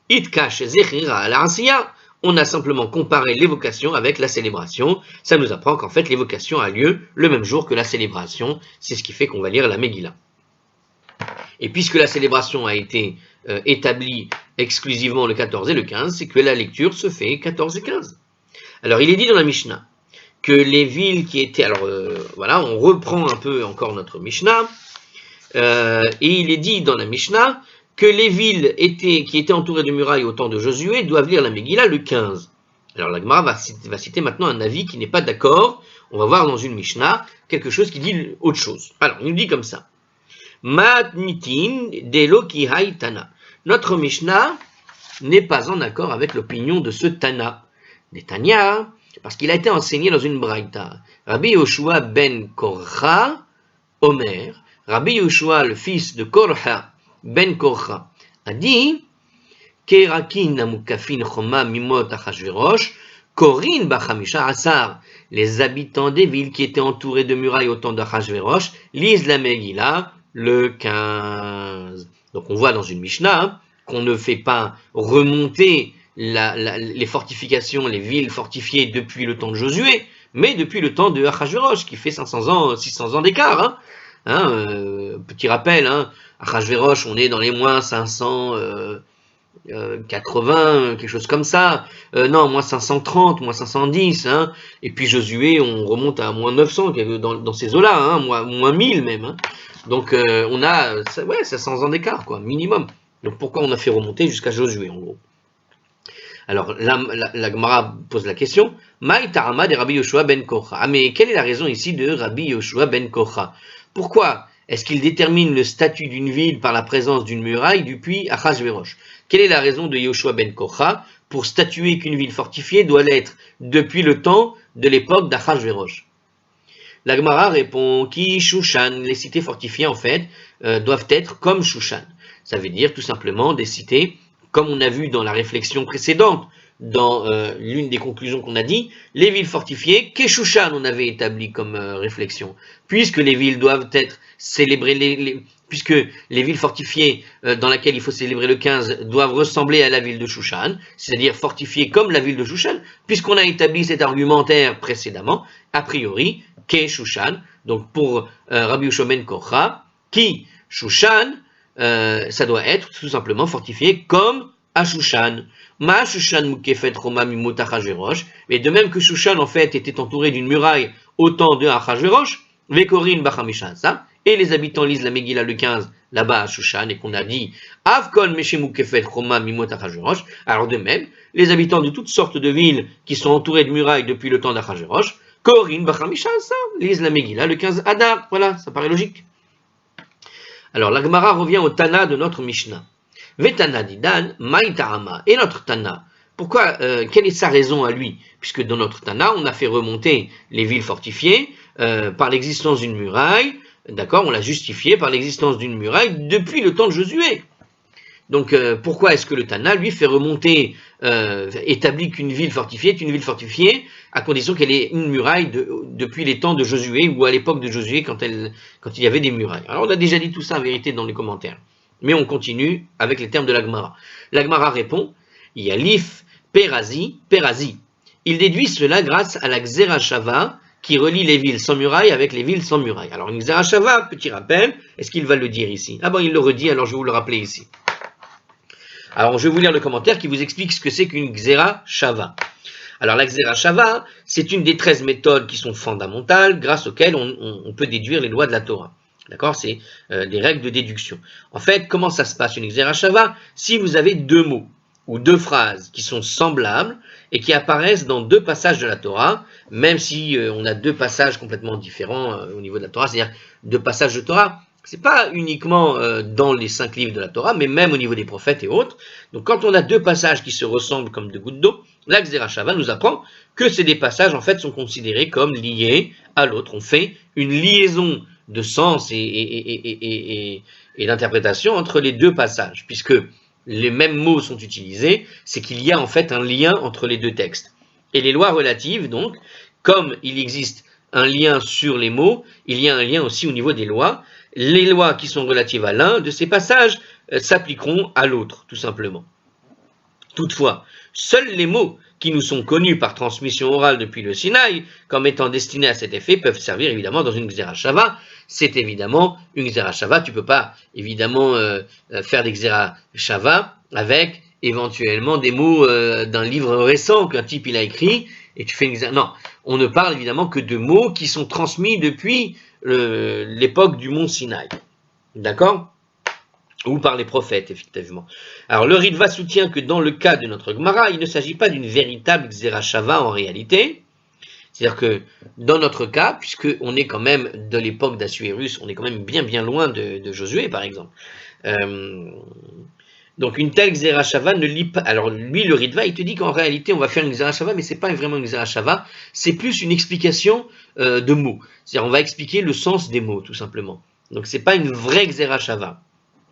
Speaker 1: Itkash zechira al-asiya. On a simplement comparé l'évocation avec la célébration. Ça nous apprend qu'en fait, l'évocation a lieu le même jour que la célébration. C'est ce qui fait qu'on va lire la Megillah. Et puisque la célébration a été établie exclusivement le 14 et le 15, c'est que la lecture se fait 14 et 15. Alors, il est dit dans la Mishnah que les villes qui étaient... on reprend un peu encore notre Mishnah. Et il est dit dans la Mishnah que les villes qui étaient entourées de murailles au temps de Josué doivent lire la Megillah le 15. Alors la Gemara va citer maintenant un avis qui n'est pas d'accord. On va voir dans une Mishnah quelque chose qui dit autre chose. Alors, il nous dit comme ça. Matnitin delo kihai tana. Notre Mishnah n'est pas en accord avec l'opinion de ce Tana. Des Tanya, parce qu'il a été enseigné dans une braïta. Rabbi Yoshua ben Korcha, Omer, Rabbi Yoshua, le fils de Korcha, ben Korcha, a dit Kerakin amukafin choma mimot achashverosh, Korin bachamisha asar. Les habitants des villes qui étaient entourés de murailles au temps d'Achashverosh lisent la Megillah le 15. Donc on voit dans une Mishnah qu'on ne fait pas remonter les fortifications, les villes fortifiées depuis le temps de Josué, mais depuis le temps de Achashverosh, qui fait 500 ans, 600 ans d'écart. Petit rappel, Achashverosh, on est dans les moins 580, quelque chose comme ça. Moins 530, moins 510. Et puis Josué, on remonte à moins 900 dans ces eaux-là, moins 1000 même. Donc on a 500 ans d'écart, quoi, minimum. Donc pourquoi on a fait remonter jusqu'à Josué, en gros? Alors la Gemara pose la question, Maï Tarama de Rabbi Yoshua ben Korcha. Ah, mais quelle est la raison ici de Rabbi Yoshua ben Korcha? Pourquoi est-ce qu'il détermine le statut d'une ville par la présence d'une muraille depuis Achashverosh? Quelle est la raison de Yoshua ben Korcha pour statuer qu'une ville fortifiée doit l'être depuis le temps de l'époque d'Achashverosh? La Gemara répond Ki Shushan, les cités fortifiées en fait doivent être comme Shushan. Ça veut dire tout simplement des cités, comme on a vu dans la réflexion précédente, dans l'une des conclusions qu'on a dit, les villes fortifiées, Keshushan on avait établi comme réflexion, puisque les villes doivent être célébrées, puisque les villes fortifiées dans lesquelles il faut célébrer le 15 doivent ressembler à la ville de Shushan, c'est-à-dire fortifiées comme la ville de Shushan, puisqu'on a établi cet argumentaire précédemment, a priori, Keshushan, donc pour Rabbi Yoshua ben Korcha, qui Shushan, ça doit être tout simplement fortifié comme à Shushan. Ma Shushan mukefet Roma mimot Achashverosh. Et de même que Shushan en fait était entouré d'une muraille au temps de Achashverosh, Vekorin bachamisha ça. Et les habitants lisent la Megillah le 15 là-bas à Shushan et qu'on a dit Avkon meshe mukefet Roma mimot Achashverosh. Alors de même, les habitants de toutes sortes de villes qui sont entourées de murailles depuis le temps d'Achashverosh, Korin bachamisha ça, lisent la Megillah le 15 Adar. Voilà, ça paraît logique. Alors, la Gemara revient au Tana de notre Mishnah. Vetana didan maï ta'ama. Et notre Tana, pourquoi, quelle est sa raison à lui? Puisque dans notre Tana, on a fait remonter les villes fortifiées par l'existence d'une muraille, d'accord, on l'a justifié par l'existence d'une muraille depuis le temps de Josué. Donc, pourquoi est-ce que le Tana, lui, fait remonter, établit qu'une ville fortifiée est une ville fortifiée, à condition qu'elle ait une muraille depuis les temps de Josué, ou à l'époque de Josué, quand il y avait des murailles. Alors, on a déjà dit tout ça en vérité dans les commentaires. Mais on continue avec les termes de l'Agmara. L'Agmara répond, Yalif, Perazi, Perazi. Il déduit cela grâce à la Xerashava qui relie les villes sans muraille avec les villes sans muraille. Alors une Xerashava, petit rappel, est-ce qu'il va le dire ici? Ah bon, il le redit, alors je vais vous le rappeler ici. Alors je vais vous lire le commentaire qui vous explique ce que c'est qu'une Xerashava. Alors la Xerashava, c'est une des 13 méthodes qui sont fondamentales grâce auxquelles on peut déduire les lois de la Torah. D'accord? C'est des règles de déduction. En fait, comment ça se passe une Xerashava? Si vous avez deux mots ou deux phrases qui sont semblables et qui apparaissent dans deux passages de la Torah, même si on a deux passages complètement différents au niveau de la Torah, c'est-à-dire deux passages de Torah, c'est pas uniquement dans les 5 livres de la Torah, mais même au niveau des prophètes et autres. Donc quand on a deux passages qui se ressemblent comme deux gouttes d'eau, la Xerashava nous apprend que ces deux passages en fait sont considérés comme liés à l'autre. On fait une liaison de sens et d'interprétation entre les deux passages, puisque les mêmes mots sont utilisés, c'est qu'il y a en fait un lien entre les deux textes. Et les lois relatives, donc, comme il existe un lien sur les mots, il y a un lien aussi au niveau des lois. Les lois qui sont relatives à l'un de ces passages s'appliqueront à l'autre, tout simplement. Toutefois, seuls les mots qui nous sont connus par transmission orale depuis le Sinaï, comme étant destinés à cet effet, peuvent servir évidemment dans une Xerashava. C'est évidemment une Xerashava. Tu ne peux pas évidemment faire des Xerashava avec éventuellement des mots d'un livre récent qu'un type il a écrit et tu fais une Xerashava. Non, on ne parle évidemment que de mots qui sont transmis depuis l'époque du mont Sinaï. D'accord ? Ou par les prophètes, effectivement. Alors, le Ritva soutient que dans le cas de notre Gemara, il ne s'agit pas d'une véritable Xerashava en réalité. C'est-à-dire que dans notre cas, puisqu'on est quand même de l'époque d'Assuérus, on est quand même bien loin de Josué, par exemple. Donc, une telle Xerashava ne lit pas. Alors, lui, le Ritva, il te dit qu'en réalité, on va faire une Xerashava, mais c'est pas vraiment une Xerashava, c'est plus une explication de mots. C'est-à-dire, on va expliquer le sens des mots, tout simplement. Donc, c'est pas une vraie Xerashava,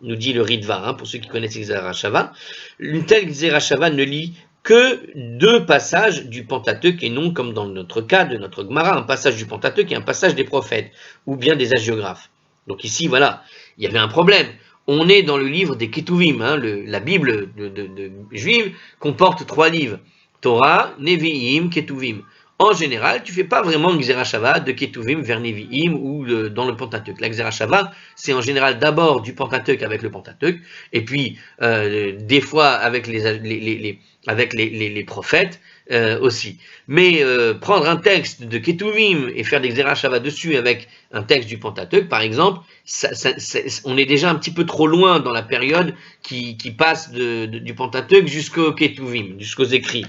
Speaker 1: nous dit le Ritva, pour ceux qui connaissent Xerashava. Une telle Xerashava ne lit que deux passages du Pentateuque et non comme dans notre cas de notre Gemara, un passage du Pentateuque et un passage des prophètes, ou bien des hagiographes. Donc ici, voilà, il y avait un problème. On est dans le livre des Ketuvim, la Bible de juive comporte 3 livres, Torah, Nevi'im, Ketuvim. En général, tu ne fais pas vraiment une Xerashava de Ketuvim vers Nevi'im ou dans le Pentateuque. La Xerashava, c'est en général d'abord du Pentateuque avec le Pentateuque, et puis des fois avec les prophètes aussi. Mais prendre un texte de Ketuvim et faire des Xerashava dessus avec un texte du Pentateuque, par exemple, on est déjà un petit peu trop loin dans la période qui passe du Pentateuque jusqu'au Ketuvim, jusqu'aux écrits.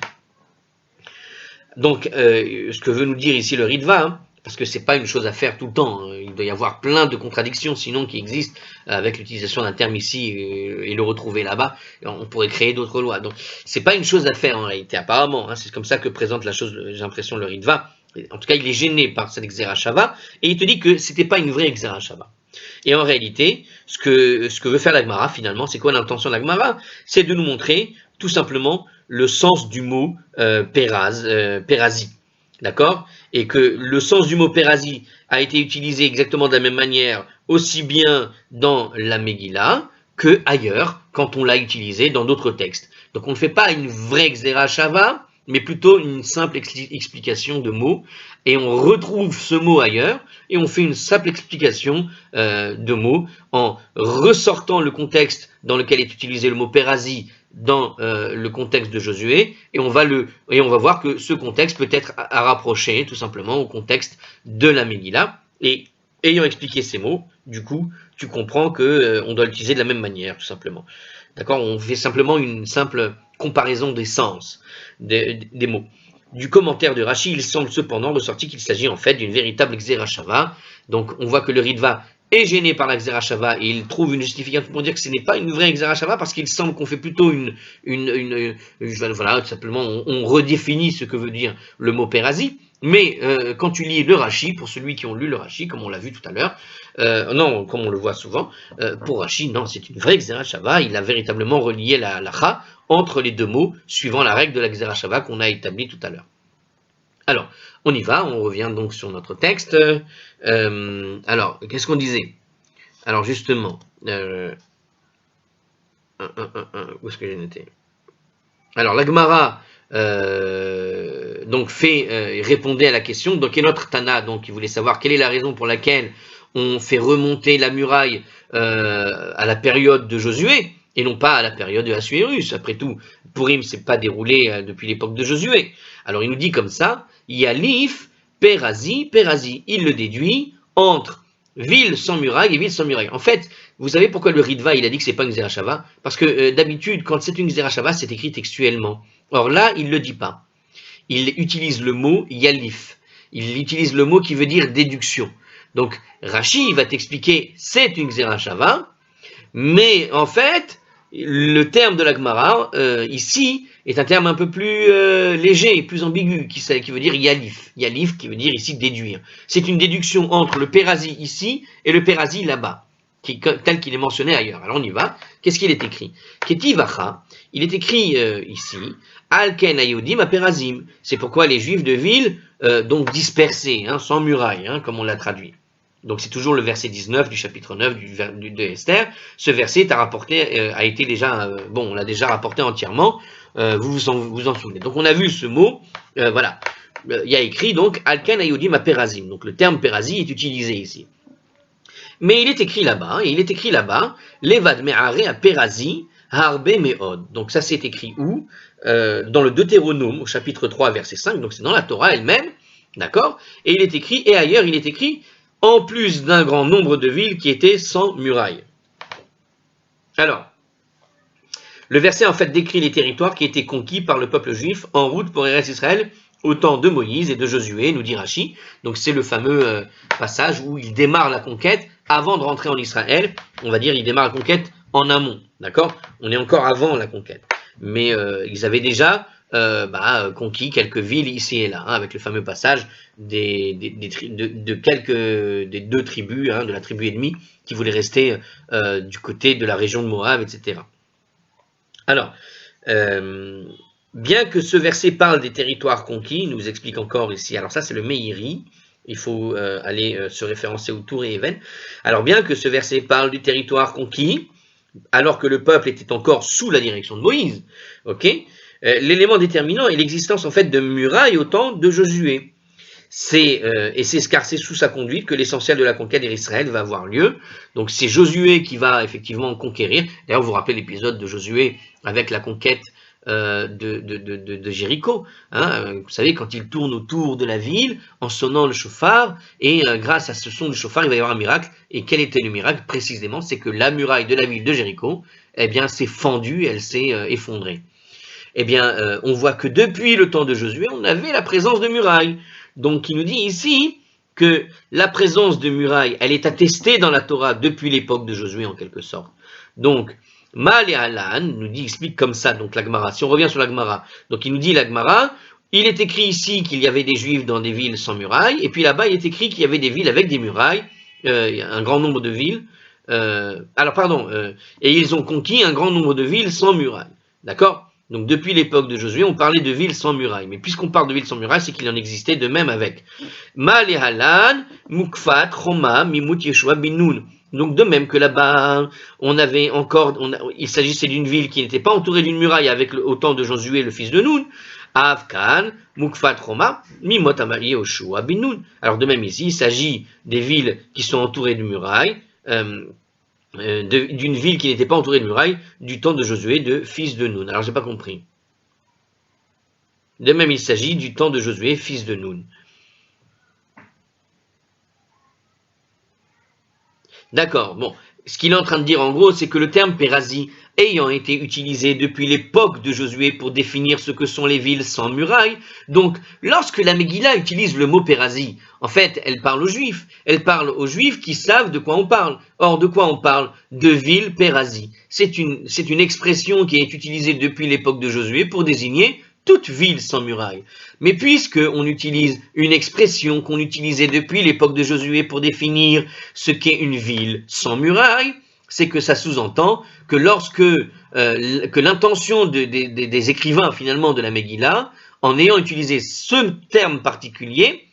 Speaker 1: Donc, ce que veut nous dire ici le Ritva, parce que c'est pas une chose à faire tout le temps, il doit y avoir plein de contradictions sinon qui existent avec l'utilisation d'un terme ici et le retrouver là-bas, on pourrait créer d'autres lois. Donc, c'est pas une chose à faire en réalité, apparemment, c'est comme ça que présente la chose, j'ai l'impression, le Ritva. En tout cas, il est gêné par cette Xerashava et il te dit que c'était pas une vraie Xerashava. Et en réalité, ce que veut faire la Gemara finalement, c'est quoi l'intention de la Gemara? C'est de nous montrer tout simplement le sens du mot pérazi, d'accord? Et que le sens du mot pérazi a été utilisé exactement de la même manière, aussi bien dans la Megillah que ailleurs, quand on l'a utilisé dans d'autres textes. Donc on ne fait pas une vraie Xerashava, mais plutôt une simple explication de mots, et on retrouve ce mot ailleurs, et on fait une simple explication de mots, en ressortant le contexte dans lequel est utilisé le mot pérazi dans le contexte de Josué, et on va voir que ce contexte peut être à rapprocher tout simplement au contexte de la Megillah, et ayant expliqué ces mots, du coup, tu comprends que on doit l'utiliser de la même manière, tout simplement. D'accord? On fait simplement une simple comparaison des sens des mots. Du commentaire de Rashi, il semble cependant ressorti qu'il s'agit en fait d'une véritable Xerashava. Donc on voit que le Ritva est gêné par la Xerashava et il trouve une justification pour dire que ce n'est pas une vraie Xerashava parce qu'il semble qu'on fait plutôt voilà, tout simplement on redéfinit ce que veut dire le mot pérazi. Mais quand tu lis le Rashi, pour celui qui ont lu le Rashi, comme on l'a vu tout à l'heure, non, comme on le voit souvent, pour Rashi, non, c'est une vraie Xerashava, il a véritablement relié la halakha entre les deux mots, suivant la règle de la Xerashava qu'on a établie tout à l'heure. Alors, on y va, on revient donc sur notre texte. Alors, qu'est-ce qu'on disait? Alors justement, Où est-ce que j'ai noté? Alors, la Gemara donc répondait à la question. Donc, et notre Tana, donc, il voulait savoir quelle est la raison pour laquelle on fait remonter la muraille à la période de Josué et non pas à la période de Assuérus. Après tout, Purim s'est pas déroulé depuis l'époque de Josué. Alors, il nous dit comme ça, Yalif, Perazi, Perazi. Il le déduit entre ville sans muraille et ville sans muraille. En fait, vous savez pourquoi le Ritva, il a dit que c'est pas une Xerashava? Parce que d'habitude, quand c'est une Xerashava, c'est écrit textuellement. Or là, il le dit pas. Il utilise le mot Yalif. Il utilise le mot qui veut dire déduction. Donc, Rashi va t'expliquer, c'est une Xerashava, mais en fait, le terme de la Gemara, ici, est un terme un peu plus léger, plus ambigu, qui veut dire Yalif. Yalif, qui veut dire ici déduire. C'est une déduction entre le Pérazi ici et le Pérazi là-bas, tel qu'il est mentionné ailleurs. Alors on y va. Qu'est-ce qu'il est écrit? Ketivacha, il est écrit ici, Alken Ayodim a Pérazim. C'est pourquoi les Juifs de ville, donc dispersés, sans muraille, comme on l'a traduit. Donc c'est toujours le verset 19 du chapitre 9 de Esther. Ce verset a été déjà, on l'a déjà rapporté entièrement, vous en souvenez. Donc on a vu ce mot, voilà. Il y a écrit donc Alken Ayodim a Pérazim. Donc le terme Pérazi est utilisé ici. Mais il est écrit là-bas, Levad Me'are a Pérazi, Harbe Me'od. Donc ça c'est écrit où? Dans le Deutéronome, au chapitre 3, verset 5, donc c'est dans la Torah elle-même, d'accord? Et il est écrit, et ailleurs il est écrit, en plus d'un grand nombre de villes qui étaient sans murailles. Alors, le verset en fait décrit les territoires qui étaient conquis par le peuple juif en route pour Eretz Israël au temps de Moïse et de Josué, nous dit Rashi. Donc c'est le fameux passage où il démarre la conquête avant de rentrer en Israël. On va dire il démarre la conquête en amont, d'accord? On est encore avant la conquête. Mais ils avaient déjà conquis quelques villes ici et là, avec le fameux passage des deux tribus, de la tribu ennemie, qui voulaient rester du côté de la région de Moab, etc. Alors, bien que ce verset parle des territoires conquis, il nous explique encore ici, alors ça c'est le Meiri, il faut aller se référencer au Tour et Even. Alors bien que ce verset parle du territoire conquis, alors que le peuple était encore sous la direction de Moïse, ok, l'élément déterminant est l'existence en fait de murailles au temps de Josué. Car c'est sous sa conduite que l'essentiel de la conquête d'Israël va avoir lieu. Donc c'est Josué qui va effectivement conquérir. D'ailleurs, vous vous rappelez l'épisode de Josué avec la conquête de Jéricho. Vous savez, quand il tourne autour de la ville en sonnant le chauffard, et grâce à ce son du chauffard, il va y avoir un miracle. Et quel était le miracle précisément? C'est que la muraille de la ville de Jéricho, s'est fendue, elle s'est effondrée. On voit que depuis le temps de Josué, on avait la présence de murailles. Donc, il nous dit ici que la présence de murailles, elle est attestée dans la Torah depuis l'époque de Josué, en quelque sorte. Donc, Mal et Alan explique comme ça, donc la Gemara. Si on revient sur la Gemara, donc il nous dit la Gemara, il est écrit ici qu'il y avait des Juifs dans des villes sans murailles, et puis là-bas, il est écrit qu'il y avait des villes avec des murailles, un grand nombre de villes. Et ils ont conquis un grand nombre de villes sans murailles. D'accord? Donc depuis l'époque de Josué, on parlait de villes sans murailles. Mais puisqu'on parle de villes sans murailles, c'est qu'il en existait de même avec Mal et Halan, Mukfat, Choma, Mimut, Yeshua, Binoun. Donc de même que là-bas, il s'agissait d'une ville qui n'était pas entourée d'une muraille avec au temps de Josué, le fils de Noun. Avkan, Mukfat, Choma, Mimot, Amali, Yeshua, Binoun. Alors de même ici, il s'agit des villes qui sont entourées de murailles. D'une ville qui n'était pas entourée de murailles du temps de Josué, de fils de Noun. Alors j'ai pas compris. De même, il s'agit du temps de Josué, fils de Noun. D'accord, bon. Ce qu'il est en train de dire en gros, c'est que le terme Pérazi, ayant été utilisé depuis l'époque de Josué pour définir ce que sont les villes sans murailles, donc lorsque la Megillah utilise le mot Pérazi, en fait, elle parle aux Juifs. Elle parle aux Juifs qui savent de quoi on parle. Or, de quoi on parle? De ville Pérazi. C'est une expression qui est utilisée depuis l'époque de Josué pour désigner toute ville sans muraille. Mais puisqu'on utilise une expression qu'on utilisait depuis l'époque de Josué pour définir ce qu'est une ville sans muraille, c'est que ça sous-entend que que l'intention des écrivains finalement de la Megillah, en ayant utilisé ce terme particulier,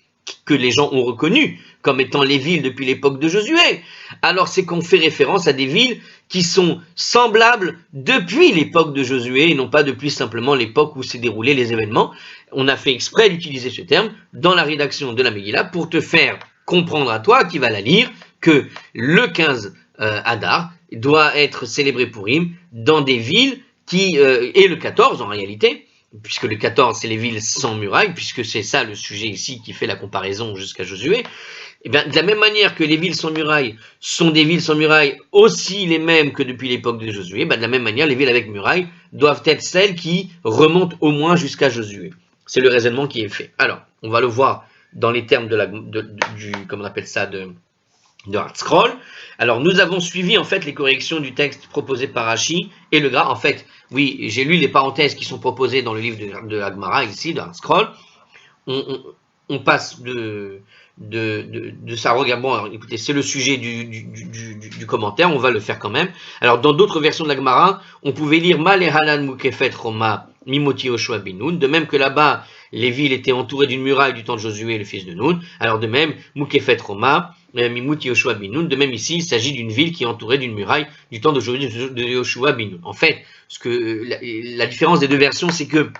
Speaker 1: que les gens ont reconnues comme étant les villes depuis l'époque de Josué, alors c'est qu'on fait référence à des villes qui sont semblables depuis l'époque de Josué et non pas depuis simplement l'époque où s'est déroulé les événements. On a fait exprès d'utiliser ce terme dans la rédaction de la Megillah pour te faire comprendre à toi qui va la lire que le 15 Adar doit être célébré Pourim dans des villes et le 14 en réalité, puisque le 14 c'est les villes sans murailles, puisque c'est ça le sujet ici qui fait la comparaison jusqu'à Josué. Et bien, de la même manière que les villes sans murailles sont des villes sans murailles aussi les mêmes que depuis l'époque de Josué, ben de la même manière, les villes avec murailles doivent être celles qui remontent au moins jusqu'à Josué. C'est le raisonnement qui est fait. Alors, on va le voir dans les termes comment on appelle ça, de Hartscroll. Alors, nous avons suivi en fait les corrections du texte proposé par Rashi et le Gra. En fait, oui, j'ai lu les parenthèses qui sont proposées dans le livre de Agmara ici, de Hartscroll. On passe de ça. Regarde, bon, alors, écoutez, c'est le sujet du commentaire, on va le faire quand même. Alors, dans d'autres versions de l'Agmara, on pouvait lire Ma lehalan mukefet Roma mimoti Yoshua bin Nun, de même que là-bas, les villes étaient entourées d'une muraille du temps de Josué, le fils de Nun. Alors, de même, mukefet Roma mimoti Yoshua bin Nun, de même ici, il s'agit d'une ville qui est entourée d'une muraille du temps de Yoshua bin Nun. En fait, la différence des deux versions, c'est que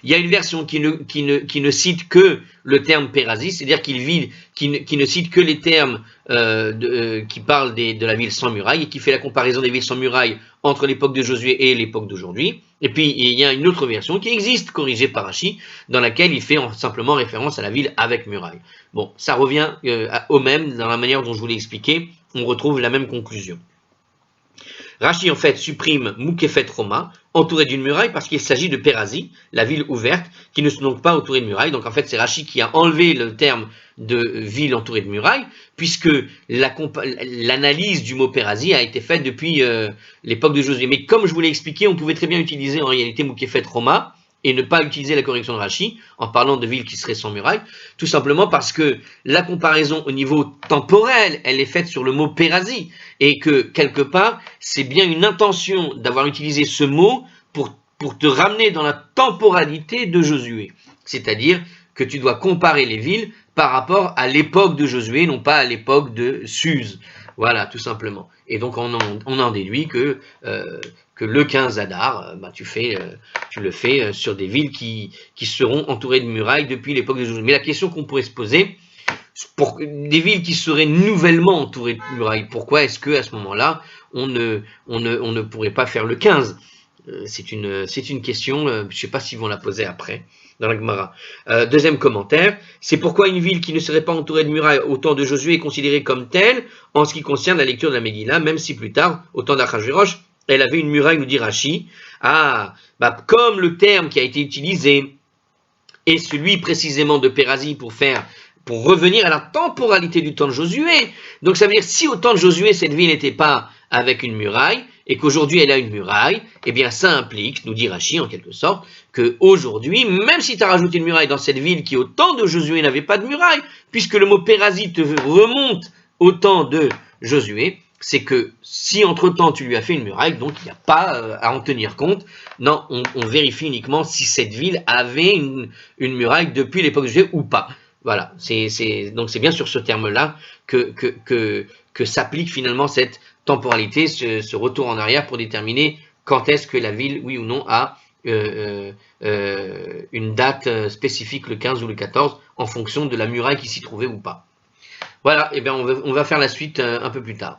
Speaker 1: il y a une version qui ne cite que le terme Pérasie, c'est-à-dire qui ne cite que les termes qui parlent de la ville sans muraille et qui fait la comparaison des villes sans muraille entre l'époque de Josué et l'époque d'aujourd'hui. Et puis il y a une autre version qui existe, corrigée par Rashi, dans laquelle il fait simplement référence à la ville avec muraille. Bon, ça revient au même, dans la manière dont je vous l'ai expliqué, on retrouve la même conclusion. Rashi en fait supprime Mukefet Roma, entouré d'une muraille, parce qu'il s'agit de Pérasie, la ville ouverte, qui ne sont donc pas entourée de muraille. Donc en fait c'est Rashi qui a enlevé le terme de ville entourée de muraille, puisque l'analyse du mot Pérasie a été faite depuis l'époque de Josué. Mais comme je vous l'ai expliqué, on pouvait très bien utiliser en réalité Mukefet Roma, et ne pas utiliser la correction de Rashi en parlant de villes qui seraient sans muraille, tout simplement parce que la comparaison au niveau temporel, elle est faite sur le mot Pérasie, et que quelque part, c'est bien une intention d'avoir utilisé ce mot pour te ramener dans la temporalité de Josué, c'est-à-dire que tu dois comparer les villes par rapport à l'époque de Josué, non pas à l'époque de Suse. Voilà, tout simplement. Et donc on en déduit que le 15 Adar, tu le fais sur des villes qui seront entourées de murailles depuis l'époque de Josué. Mais la question qu'on pourrait se poser, pour des villes qui seraient nouvellement entourées de murailles, pourquoi est-ce que à ce moment-là on ne pourrait pas faire le 15 ? C'est une question, je ne sais pas s'ils vont la poser après, dans la Gemara. Deuxième commentaire, c'est pourquoi une ville qui ne serait pas entourée de murailles au temps de Josué est considérée comme telle en ce qui concerne la lecture de la Megillah, même si plus tard, au temps d'Achashverosh, elle avait une muraille, nous dit Rashi. Comme le terme qui a été utilisé est celui précisément de Pérasie pour revenir à la temporalité du temps de Josué. Donc ça veut dire, si au temps de Josué, cette ville n'était pas avec une muraille, et qu'aujourd'hui elle a une muraille, eh bien ça implique, nous dit Rashi en quelque sorte, qu'aujourd'hui, même si tu as rajouté une muraille dans cette ville qui au temps de Josué n'avait pas de muraille, puisque le mot Pérasie te remonte au temps de Josué, c'est que si entre-temps tu lui as fait une muraille, donc il n'y a pas à en tenir compte. Non, on vérifie uniquement si cette ville avait une muraille depuis l'époque de Josué ou pas. Voilà, donc c'est bien sur ce terme-là que s'applique finalement cette temporalité, ce retour en arrière pour déterminer quand est-ce que la ville, oui ou non, a une date spécifique, le 15 ou le 14, en fonction de la muraille qui s'y trouvait ou pas. Voilà, et bien on va faire la suite un peu plus tard.